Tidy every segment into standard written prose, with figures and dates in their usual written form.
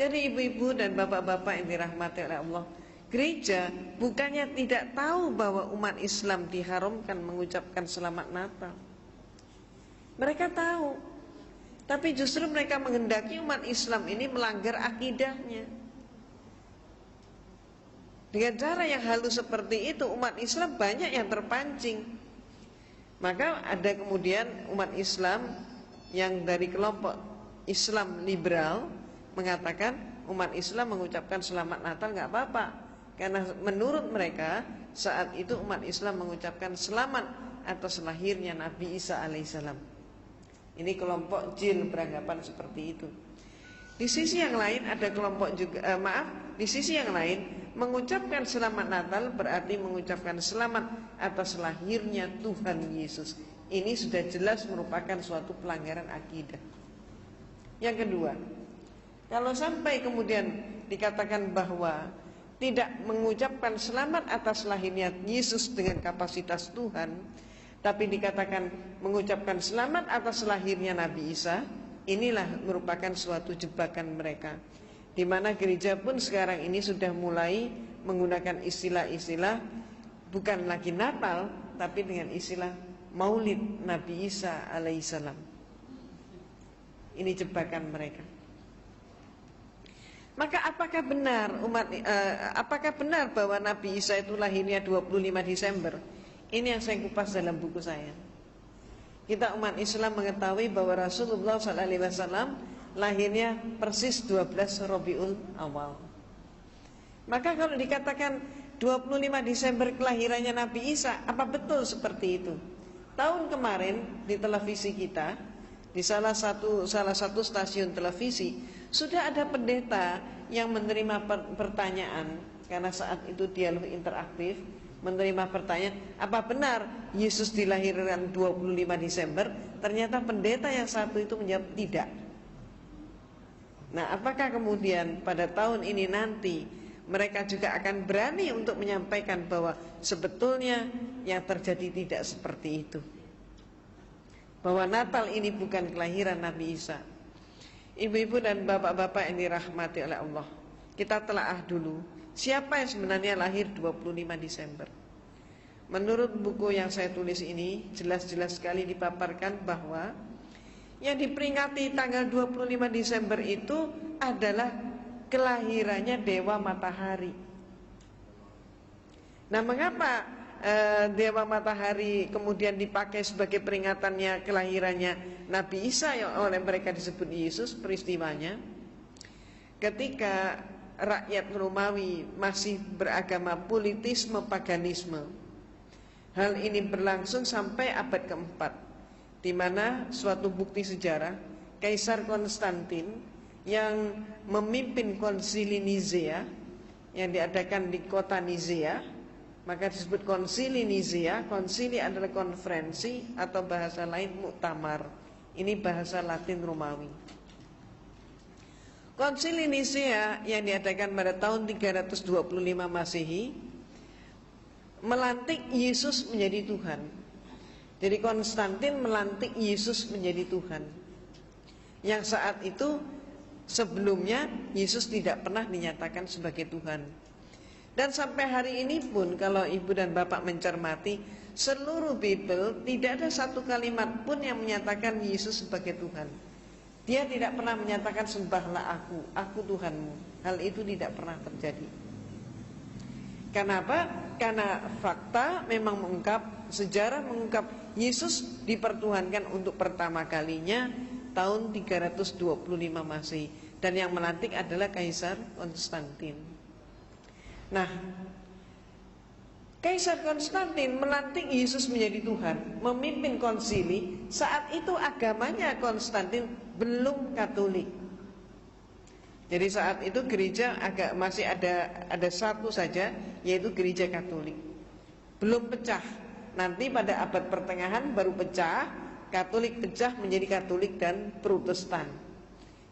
Jadi ibu-ibu dan bapak-bapak yang dirahmati oleh Allah, gereja bukannya tidak tahu bahwa umat Islam diharamkan mengucapkan selamat Natal. Mereka tahu, tapi justru mereka menghendaki umat Islam ini melanggar akidahnya. Dengan cara yang halus seperti itu, umat Islam banyak yang terpancing. Maka ada kemudian umat Islam yang dari kelompok Islam liberal mengatakan umat Islam mengucapkan selamat Natal nggak apa-apa, karena menurut mereka saat itu umat Islam mengucapkan selamat atas lahirnya Nabi Isa alaihissalam. Ini kelompok jil beranggapan seperti itu. Di sisi yang lain ada kelompok juga di sisi yang lain mengucapkan selamat Natal berarti mengucapkan selamat atas lahirnya Tuhan Yesus. Ini sudah jelas merupakan suatu pelanggaran akidah. Yang kedua, kalau sampai kemudian dikatakan bahwa tidak mengucapkan selamat atas lahirnya Yesus dengan kapasitas Tuhan, tapi dikatakan mengucapkan selamat atas lahirnya Nabi Isa, inilah merupakan suatu jebakan mereka. Di mana gereja pun sekarang ini sudah mulai menggunakan istilah-istilah bukan lagi Natal, tapi dengan istilah Maulid Nabi Isa alaihissalam. Ini jebakan mereka. Maka apakah benar bahwa Nabi Isa itu lahirnya 25 Desember? Ini yang saya kupas dalam buku saya. Kita umat Islam mengetahui bahwa Rasulullah SAW lahirnya persis 12 Rabiul Awal. Maka kalau dikatakan 25 Desember kelahirannya Nabi Isa, apa betul seperti itu? Tahun kemarin di televisi kita, di salah satu stasiun televisi, sudah ada pendeta yang menerima pertanyaan, karena saat itu dialog interaktif, menerima pertanyaan, apa benar Yesus dilahirkan 25 Desember? Ternyata pendeta yang satu itu menjawab tidak. Nah, apakah kemudian pada tahun ini nanti mereka juga akan berani untuk menyampaikan bahwa sebetulnya yang terjadi tidak seperti itu, bahwa Natal ini bukan kelahiran Nabi Isa? Ibu-ibu dan bapak-bapak yang dirahmati oleh Allah, kita telaah dulu siapa yang sebenarnya lahir 25 Desember. Menurut buku yang saya tulis ini, jelas-jelas sekali dipaparkan bahwa yang diperingati tanggal 25 Desember itu adalah kelahirannya Dewa Matahari. Nah, mengapa Dewa Matahari kemudian dipakai sebagai peringatannya kelahirannya Nabi Isa yang oleh mereka disebut Yesus? Peristiwanya ketika rakyat Romawi masih beragama politisme paganisme. Hal ini berlangsung sampai abad keempat, di mana suatu bukti sejarah Kaisar Konstantin yang memimpin konsili Nizea yang diadakan di kota Nizea, maka disebut konsili Nizea. Konsili adalah konferensi atau bahasa lain muktamar. Ini bahasa Latin Romawi. Konsili Nizea yang diadakan pada tahun 325 Masehi melantik Yesus menjadi Tuhan. Jadi Konstantin melantik Yesus menjadi Tuhan, yang saat itu sebelumnya Yesus tidak pernah dinyatakan sebagai Tuhan. Dan sampai hari ini pun kalau ibu dan bapak mencermati seluruh Bible, tidak ada satu kalimat pun yang menyatakan Yesus sebagai Tuhan. Dia tidak pernah menyatakan sembahlah aku Tuhanmu. Hal itu tidak pernah terjadi. Kenapa? Karena fakta memang mengungkap, sejarah mengungkap Yesus dipertuhankan untuk pertama kalinya tahun 325 Masehi, dan yang melantik adalah Kaisar Konstantin. Nah, Kaisar Konstantin melantik Yesus menjadi Tuhan, memimpin konsili. Saat itu agamanya Konstantin belum Katolik. Jadi saat itu gereja masih ada satu saja, yaitu gereja Katolik. Belum pecah. Nanti pada abad pertengahan baru pecah, Katolik pecah menjadi Katolik dan Protestan.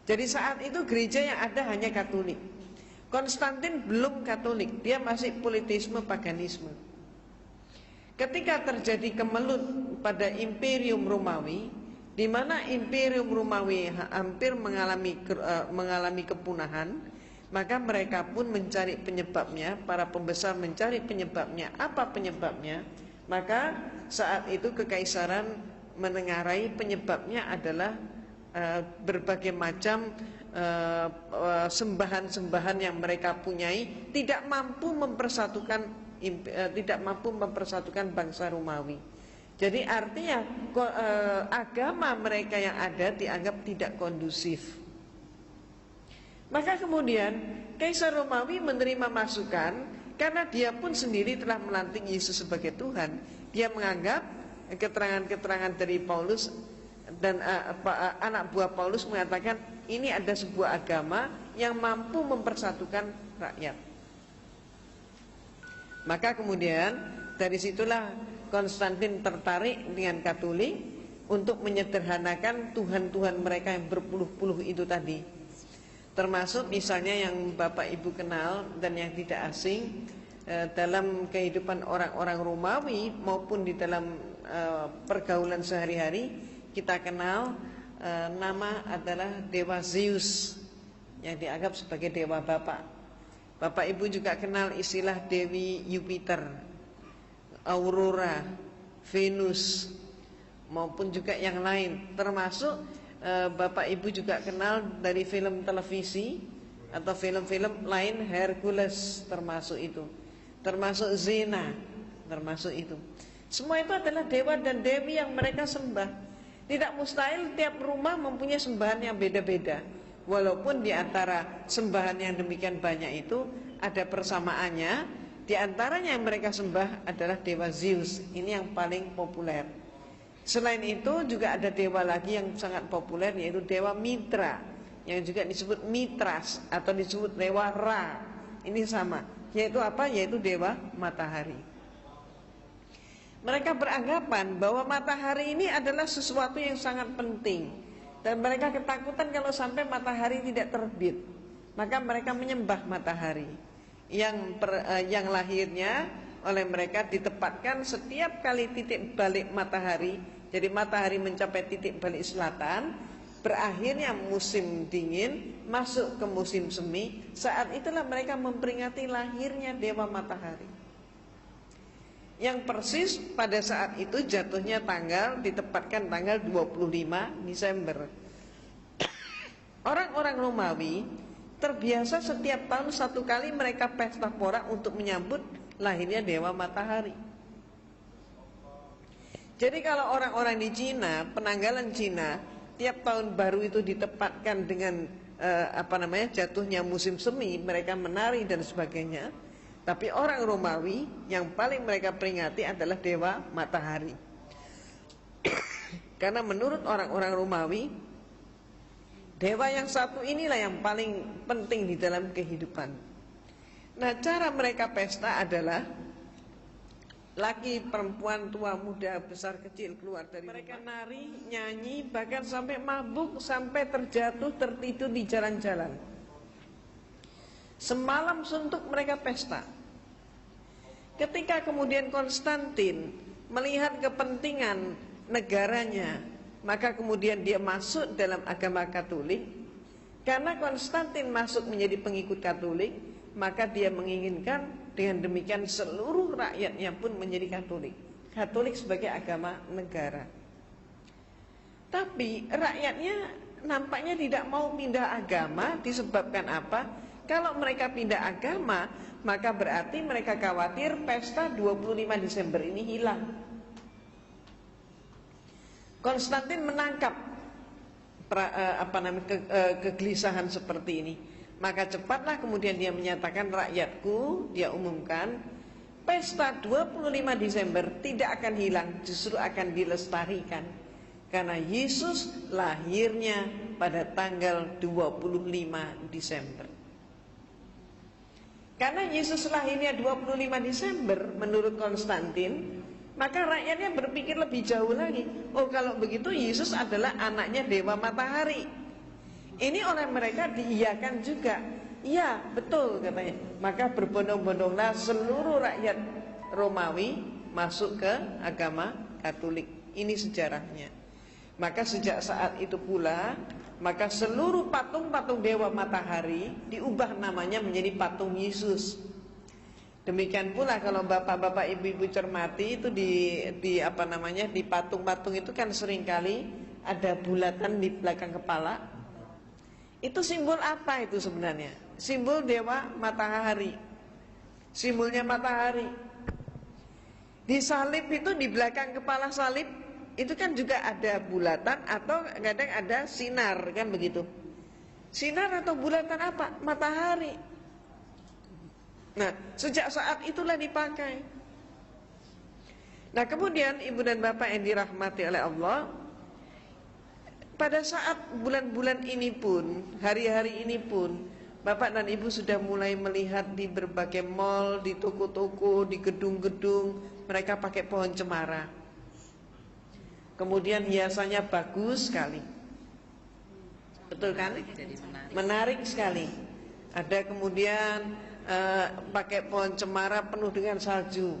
Jadi saat itu gereja yang ada hanya Katolik. Konstantin belum Katolik, dia masih politisme paganisme. Ketika terjadi kemelut pada Imperium Romawi, di mana Imperium Romawi hampir mengalami kepunahan, maka mereka pun mencari penyebabnya, para pembesar mencari penyebabnya. Apa penyebabnya? Maka saat itu kekaisaran menengarai penyebabnya adalah berbagai macam sembahan-sembahan yang mereka punyai tidak mampu mempersatukan bangsa Romawi. Jadi artinya agama mereka yang ada dianggap tidak kondusif. Maka kemudian Kaisar Romawi menerima masukan, karena dia pun sendiri telah melantik Yesus sebagai Tuhan. Dia menganggap keterangan-keterangan dari Paulus dan anak buah Paulus mengatakan ini ada sebuah agama yang mampu mempersatukan rakyat. Maka kemudian dari situlah Konstantin tertarik dengan Katolik untuk menyederhanakan Tuhan-Tuhan mereka yang berpuluh-puluh itu tadi. Termasuk misalnya yang Bapak Ibu kenal dan yang tidak asing dalam kehidupan orang-orang Romawi maupun di dalam pergaulan sehari-hari, kita kenal nama adalah Dewa Zeus yang dianggap sebagai Dewa Bapak. Bapak Ibu juga kenal istilah Dewi Jupiter, Aurora, Venus, maupun juga yang lain. Termasuk Bapak Ibu juga kenal dari film televisi atau film-film lain, Hercules termasuk itu, termasuk Xena termasuk itu. Semua itu adalah dewa dan dewi yang mereka sembah. Tidak mustahil tiap rumah mempunyai sembahan yang beda-beda. Walaupun di antara sembahan yang demikian banyak itu ada persamaannya. Di antaranya yang mereka sembah adalah Dewa Zeus. Ini yang paling populer. Selain itu juga ada dewa lagi yang sangat populer, yaitu Dewa Mitra, yang juga disebut Mitras atau disebut Dewa Ra. Ini sama, yaitu apa? Yaitu Dewa Matahari. Mereka beranggapan bahwa matahari ini adalah sesuatu yang sangat penting, dan mereka ketakutan kalau sampai matahari tidak terbit. Maka mereka menyembah matahari yang lahirnya oleh mereka ditempatkan setiap kali titik balik matahari. Jadi matahari mencapai titik balik selatan, berakhirnya musim dingin, masuk ke musim semi. Saat itulah mereka memperingati lahirnya Dewa Matahari, yang persis pada saat itu jatuhnya ditempatkan tanggal 25 Desember. Orang-orang Romawi terbiasa setiap tahun satu kali mereka pesta pora untuk menyambut lahirnya Dewa Matahari. Jadi kalau orang-orang di Cina, penanggalan Cina, tiap tahun baru itu ditempatkan dengan jatuhnya musim semi, mereka menari dan sebagainya. Tapi orang Romawi yang paling mereka peringati adalah Dewa Matahari. Karena menurut orang-orang Romawi, dewa yang satu inilah yang paling penting di dalam kehidupan. Nah, cara mereka pesta adalah laki, perempuan, tua, muda, besar, kecil keluar dari mereka rumah. Nari, nyanyi, bahkan sampai mabuk, sampai terjatuh, tertidur di jalan-jalan. Semalam suntuk mereka pesta. Ketika kemudian Konstantin melihat kepentingan negaranya, maka kemudian dia masuk dalam agama Katolik. Karena Konstantin masuk menjadi pengikut Katolik, maka dia menginginkan dengan demikian seluruh rakyatnya pun menjadi Katolik. Katolik sebagai agama negara. Tapi rakyatnya nampaknya tidak mau pindah agama. Disebabkan apa? Kalau mereka pindah agama, maka berarti mereka khawatir pesta 25 Desember ini hilang. Konstantin menangkap kegelisahan seperti ini. Maka cepatlah kemudian dia menyatakan, rakyatku, dia umumkan, pesta 25 Desember tidak akan hilang, justru akan dilestarikan. Karena Yesus lahirnya pada tanggal 25 Desember. Karena Yesus lahirnya 25 Desember menurut Konstantin, maka rakyatnya berpikir lebih jauh lagi. Oh, kalau begitu Yesus adalah anaknya Dewa Matahari. Ini oleh mereka diiyakan juga. Ya, betul katanya. Maka berbondong-bondonglah seluruh rakyat Romawi masuk ke agama Katolik. Ini sejarahnya. Maka sejak saat itu pula, maka seluruh patung-patung dewa matahari diubah namanya menjadi patung Yesus. Demikian pula kalau bapak-bapak ibu-ibu cermati itu di apa namanya, di patung-patung itu kan seringkali ada bulatan di belakang kepala. Itu simbol apa itu sebenarnya? Simbol dewa matahari. Simbolnya matahari. Di salib itu, di belakang kepala salib itu kan juga ada bulatan atau kadang ada sinar, kan begitu. Sinar atau bulatan apa? Matahari. Nah, sejak saat itulah dipakai. Nah, kemudian ibu dan bapak yang dirahmati oleh Allah, pada saat bulan-bulan ini pun, hari-hari ini pun, bapak dan ibu sudah mulai melihat di berbagai mall, di toko-toko, di gedung-gedung, mereka pakai pohon cemara. Kemudian hiasannya bagus sekali. Betul kan? Menarik sekali. Ada kemudian pakai pohon cemara penuh dengan salju.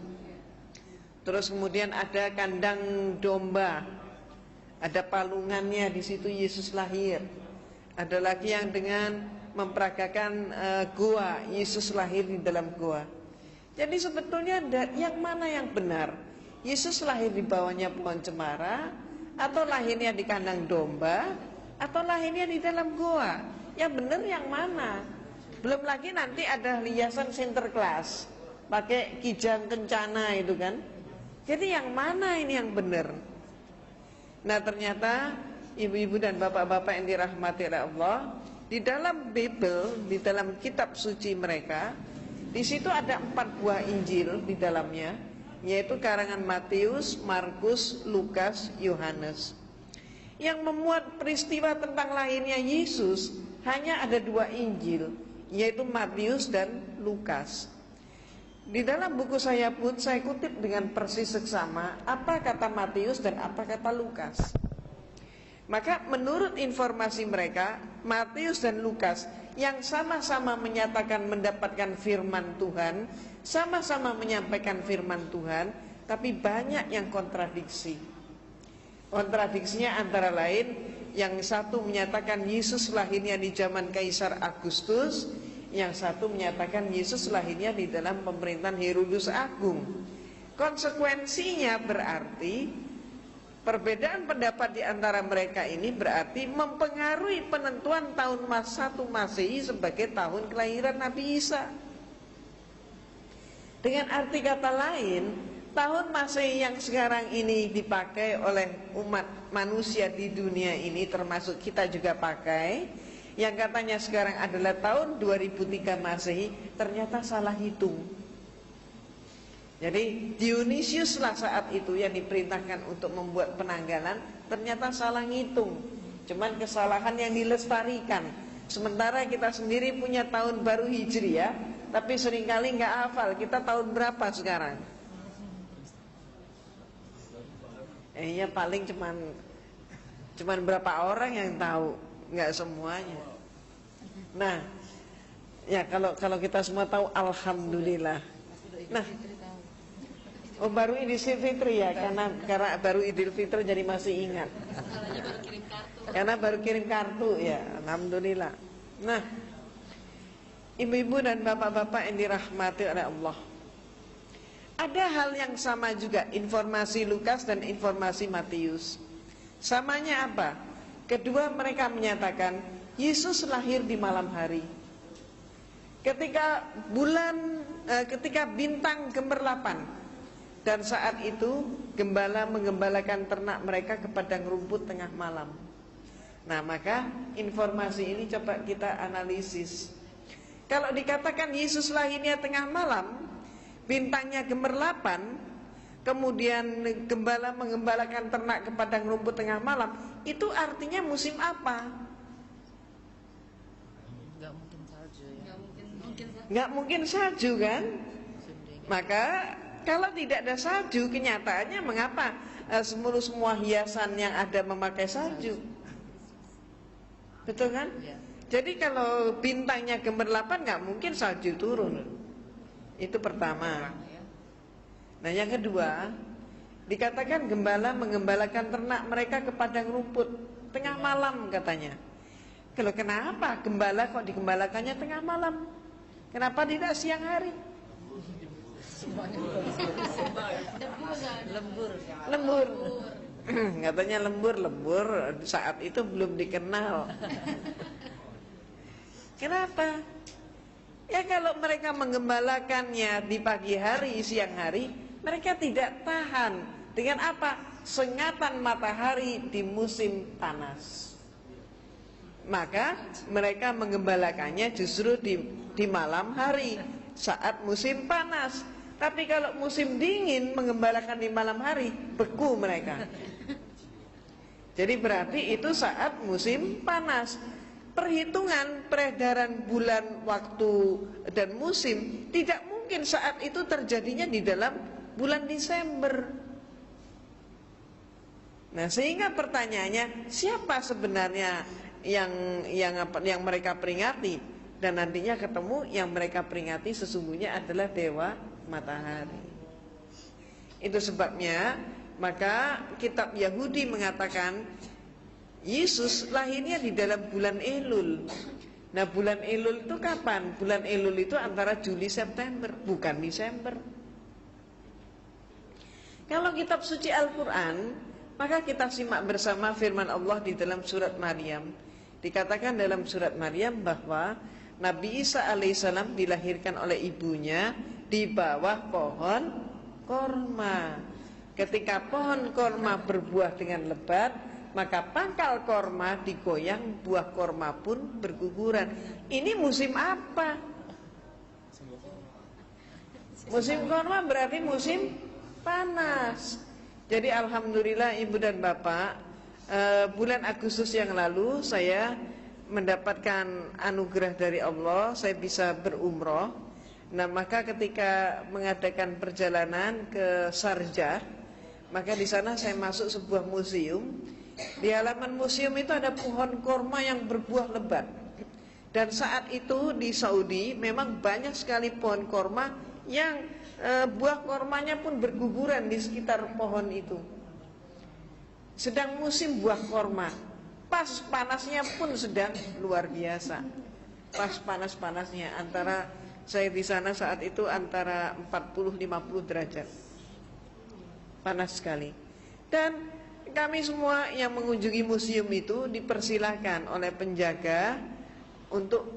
Terus kemudian ada kandang domba. Ada palungannya, di situ Yesus lahir. Ada lagi yang dengan memperagakan goa, Yesus lahir di dalam goa. Jadi sebetulnya yang mana yang benar? Yesus lahir di bawahnya pohon cemara, atau lahirnya di kandang domba, atau lahirnya di dalam goa? Yang benar yang mana? Belum lagi nanti ada hiasan Sinterklas, pakai kijang kencana itu kan. Jadi yang mana ini yang benar? Nah, ternyata ibu-ibu dan bapak-bapak yang dirahmati oleh Allah, di dalam Bible, di dalam kitab suci mereka, di situ ada 4 buah Injil di dalamnya, yaitu karangan Matius, Markus, Lukas, Yohanes. Yang memuat peristiwa tentang lahirnya Yesus hanya ada 2 Injil, yaitu Matius dan Lukas. Di dalam buku saya pun saya kutip dengan persis seksama apa kata Matius dan apa kata Lukas. Maka menurut informasi mereka, Matius dan Lukas yang sama-sama menyatakan mendapatkan firman Tuhan, sama-sama menyampaikan firman Tuhan, tapi banyak yang kontradiksi. Kontradiksinya antara lain, yang satu menyatakan Yesus lahirnya di zaman Kaisar Agustus, yang satu menyatakan Yesus lahirnya di dalam pemerintahan Herodes Agung. Konsekuensinya berarti perbedaan pendapat di antara mereka ini berarti mempengaruhi penentuan tahun 1 Masehi sebagai tahun kelahiran Nabi Isa. Dengan arti kata lain, tahun Masehi yang sekarang ini dipakai oleh umat manusia di dunia ini, termasuk kita juga pakai, yang katanya sekarang adalah tahun 2003 Masehi, ternyata salah hitung. Jadi Dionysiuslah saat itu yang diperintahkan untuk membuat penanggalan, ternyata salah ngitung. Cuman kesalahan yang dilestarikan. Sementara kita sendiri punya tahun baru Hijriah, tapi seringkali nggak hafal kita tahun berapa sekarang. Ya paling cuman berapa orang yang tahu, nggak semuanya. Nah, ya kalau kita semua tahu, alhamdulillah. Nah, oh baru Idul Fitri ya, karena baru Idul Fitri jadi masih ingat. Karena baru kirim kartu ya, alhamdulillah. Nah, ibu-ibu dan bapak-bapak yang dirahmati oleh Allah, ada hal yang sama juga informasi Lukas dan informasi Matius. Samanya apa? Kedua mereka menyatakan Yesus lahir di malam hari. Ketika bintang gemerlapan, dan saat itu gembala menggembalakan ternak mereka ke padang rumput tengah malam. Nah, maka informasi ini coba kita analisis. Kalau dikatakan Yesus lahirnya tengah malam, bintangnya gemerlapan, kemudian gembala menggembalakan ternak ke padang rumput tengah malam, itu artinya musim apa? Nggak mungkin salju kan? Maka kalau tidak ada salju, kenyataannya mengapa semua hiasan yang ada memakai salju? Betul kan? Jadi kalau bintangnya gemerlapan, nggak mungkin salju turun. Itu pertama. Nah, yang kedua, Dikatakan gembala mengembalakan ternak mereka ke padang rumput tengah malam katanya. Kalau kenapa gembala kok digembalakannya tengah malam? Kenapa tidak siang hari? Lembur. Katanya lembur saat itu belum dikenal. Kenapa? Ya kalau mereka menggembalakannya di pagi hari, siang hari, mereka tidak tahan. Dengan apa? Sengatan matahari di musim panas. Maka mereka menggembalakannya justru di malam hari saat musim panas. Tapi kalau musim dingin menggembalakan di malam hari, beku mereka. Jadi berarti itu saat musim panas. Perhitungan peredaran bulan, waktu, dan musim tidak mungkin saat itu terjadinya di dalam bulan Desember. Nah, sehingga pertanyaannya, siapa sebenarnya yang mereka peringati? Dan nantinya ketemu yang mereka peringati sesungguhnya adalah dewa matahari. Itu sebabnya maka kitab Yahudi mengatakan Yesus lahirnya di dalam bulan Elul. Nah, bulan Elul itu kapan? Bulan Elul itu antara Juli September, bukan Desember. Kalau kitab suci Al-Quran, maka kita simak bersama firman Allah di dalam surat Maryam. Dikatakan dalam surat Maryam bahwa Nabi Isa alaihissalam dilahirkan oleh ibunya di bawah pohon korma. Ketika pohon korma berbuah dengan lebat, maka pangkal korma digoyang, buah korma pun berguguran. Ini musim apa? Musim korma berarti musim panas. Jadi alhamdulillah ibu dan bapak, bulan Agustus yang lalu saya mendapatkan anugerah dari Allah, saya bisa berumroh. Nah, maka ketika mengadakan perjalanan ke Sharjah, maka di sana saya masuk sebuah museum. Di halaman museum itu ada pohon korma yang berbuah lebat. Dan saat itu di Saudi memang banyak sekali pohon korma yang buah kormanya pun berguguran di sekitar pohon itu. Sedang musim buah korma, pas panasnya pun sedang luar biasa. Pas panas-panasnya, antara saya di sana saat itu antara 40-50 derajat. Panas sekali. Dan kami semua yang mengunjungi museum itu dipersilahkan oleh penjaga untuk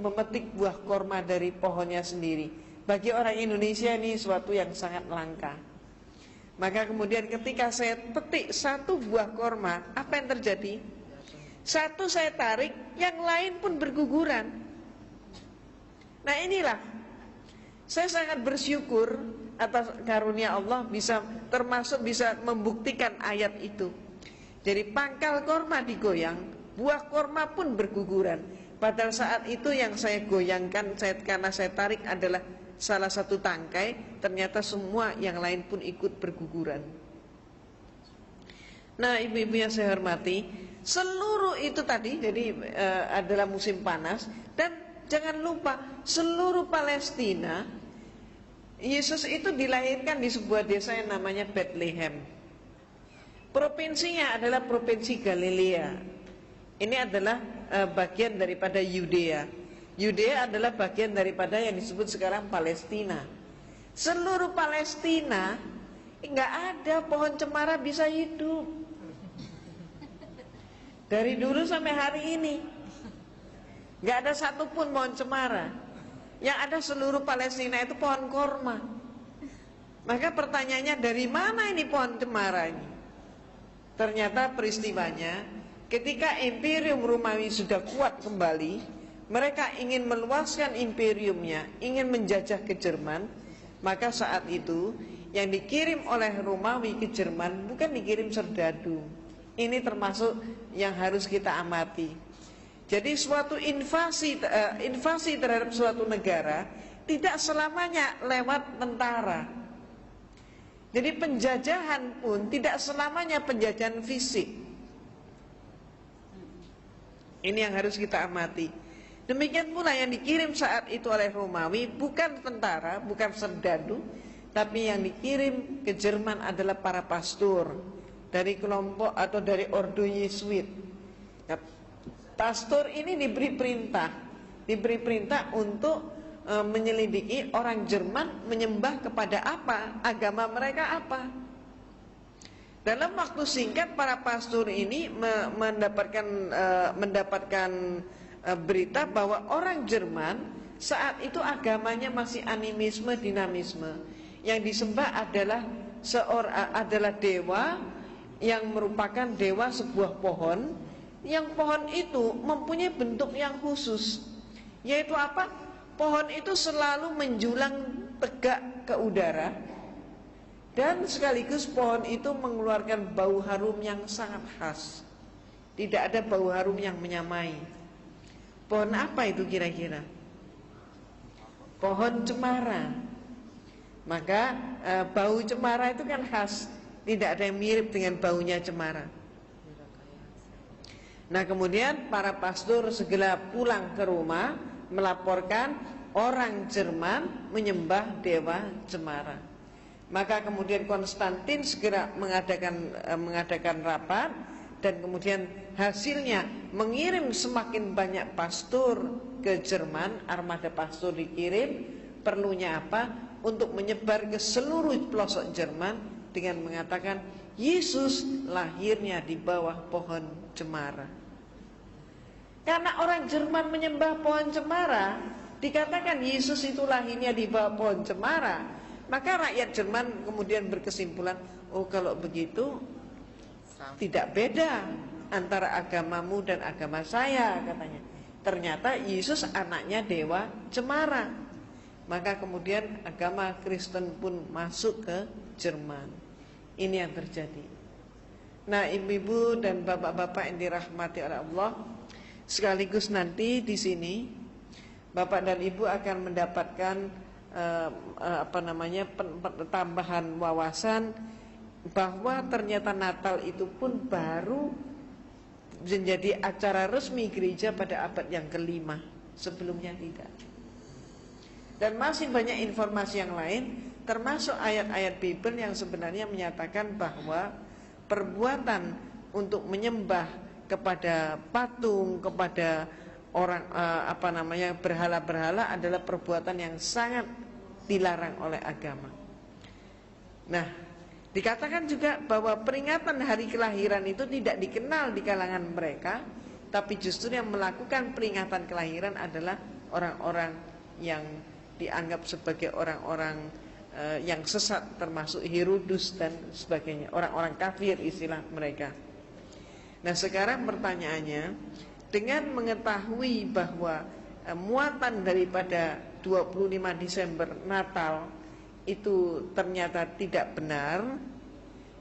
memetik buah korma dari pohonnya sendiri. Bagi orang Indonesia ini suatu yang sangat langka. Maka kemudian ketika saya petik satu buah korma, apa yang terjadi? Satu saya tarik, yang lain pun berguguran. Nah, inilah saya sangat bersyukur atas karunia Allah termasuk bisa membuktikan ayat itu. Jadi pangkal korma digoyang, buah korma pun berguguran. Padahal saat itu yang saya goyangkan karena saya tarik adalah salah satu tangkai, ternyata semua yang lain pun ikut berguguran. Nah, ibu-ibu yang saya hormati, seluruh itu tadi jadi adalah musim panas. Dan jangan lupa seluruh Palestina, Yesus itu dilahirkan di sebuah desa yang namanya Bethlehem. Provinsinya adalah provinsi Galilea. Ini adalah bagian daripada Yudea. Yudea adalah bagian daripada yang disebut sekarang Palestina. Seluruh Palestina nggak ada pohon cemara bisa hidup. Dari dulu sampai hari ini nggak ada satupun pohon cemara. Yang ada seluruh Palestina itu pohon korma. Maka pertanyaannya, dari mana ini pohon cemara ini? Ternyata peristiwanya ketika Imperium Romawi sudah kuat kembali, mereka ingin meluaskan imperiumnya, ingin menjajah ke Jerman. Maka saat itu yang dikirim oleh Romawi ke Jerman bukan dikirim serdadu. Ini termasuk yang harus kita amati. Jadi suatu invasi terhadap suatu negara tidak selamanya lewat tentara. Jadi penjajahan pun tidak selamanya penjajahan fisik. Ini yang harus kita amati. Demikian pula yang dikirim saat itu oleh Romawi bukan tentara, bukan serdadu, tapi yang dikirim ke Jerman adalah para pastor dari kelompok atau dari ordo Yesuit. Nah, pastor ini diberi perintah untuk menyelidiki orang Jerman menyembah kepada apa, agama mereka apa. Dalam waktu singkat para pastor ini mendapatkan berita bahwa orang Jerman saat itu agamanya masih animisme, dinamisme. Yang disembah adalah dewa yang merupakan dewa sebuah pohon, yang pohon itu mempunyai bentuk yang khusus, yaitu apa? Pohon itu selalu menjulang tegak ke udara, dan sekaligus pohon itu mengeluarkan bau harum yang sangat khas. Tidak ada bau harum yang menyamai. Pohon apa itu kira-kira? Pohon cemara. Maka bau cemara itu kan khas, tidak ada yang mirip dengan baunya cemara. Nah, kemudian para pastor segera pulang ke rumah melaporkan orang Jerman menyembah dewa cemara. Maka kemudian Konstantin segera mengadakan rapat, dan kemudian hasilnya mengirim semakin banyak pastor ke Jerman. Armada pastor dikirim. Perlunya apa? Untuk menyebar ke seluruh pelosok Jerman dengan mengatakan Yesus lahirnya di bawah pohon cemara. Karena orang Jerman menyembah pohon cemara, dikatakan Yesus itu lahirnya di bawah pohon cemara, maka rakyat Jerman kemudian berkesimpulan, oh kalau begitu tidak beda antara agamamu dan agama saya, katanya. Ternyata Yesus anaknya dewa cemara. Maka kemudian agama Kristen pun masuk ke Jerman. Ini yang terjadi. Nah, ibu-ibu dan bapak-bapak yang dirahmati oleh Allah, sekaligus nanti di sini bapak dan ibu akan mendapatkan tambahan wawasan bahwa ternyata Natal itu pun baru menjadi acara resmi gereja pada abad yang ke-5. Sebelumnya tidak. Dan masih banyak informasi yang lain, termasuk ayat-ayat Bible yang sebenarnya menyatakan bahwa perbuatan untuk menyembah kepada patung, kepada orang berhala-berhala adalah perbuatan yang sangat dilarang oleh agama. Nah, dikatakan juga bahwa peringatan hari kelahiran itu tidak dikenal di kalangan mereka, tapi justru yang melakukan peringatan kelahiran adalah orang-orang yang dianggap sebagai orang-orang yang sesat, termasuk Herodus dan sebagainya, orang-orang kafir istilah mereka. Nah, sekarang pertanyaannya, dengan mengetahui bahwa muatan daripada 25 Desember Natal itu ternyata tidak benar,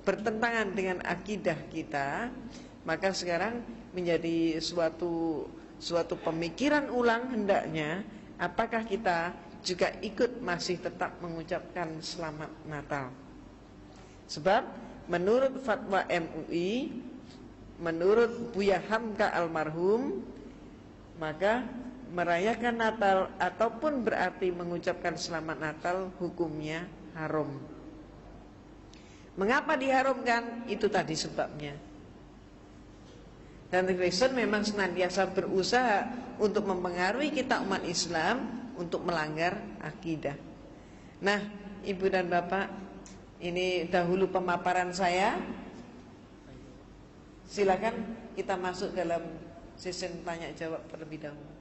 bertentangan dengan akidah kita, maka sekarang menjadi suatu pemikiran ulang hendaknya, apakah kita juga ikut masih tetap mengucapkan selamat Natal. Sebab menurut fatwa MUI, menurut Buya Hamka almarhum, maka merayakan Natal ataupun berarti mengucapkan selamat Natal hukumnya haram. Mengapa diharamkan? Itu tadi sebabnya. Dan Kristen memang senantiasa berusaha untuk mempengaruhi kita umat Islam untuk melanggar akidah. Nah, ibu dan bapak, ini dahulu pemaparan saya. Silakan kita masuk dalam sesi tanya jawab terlebih dahulu.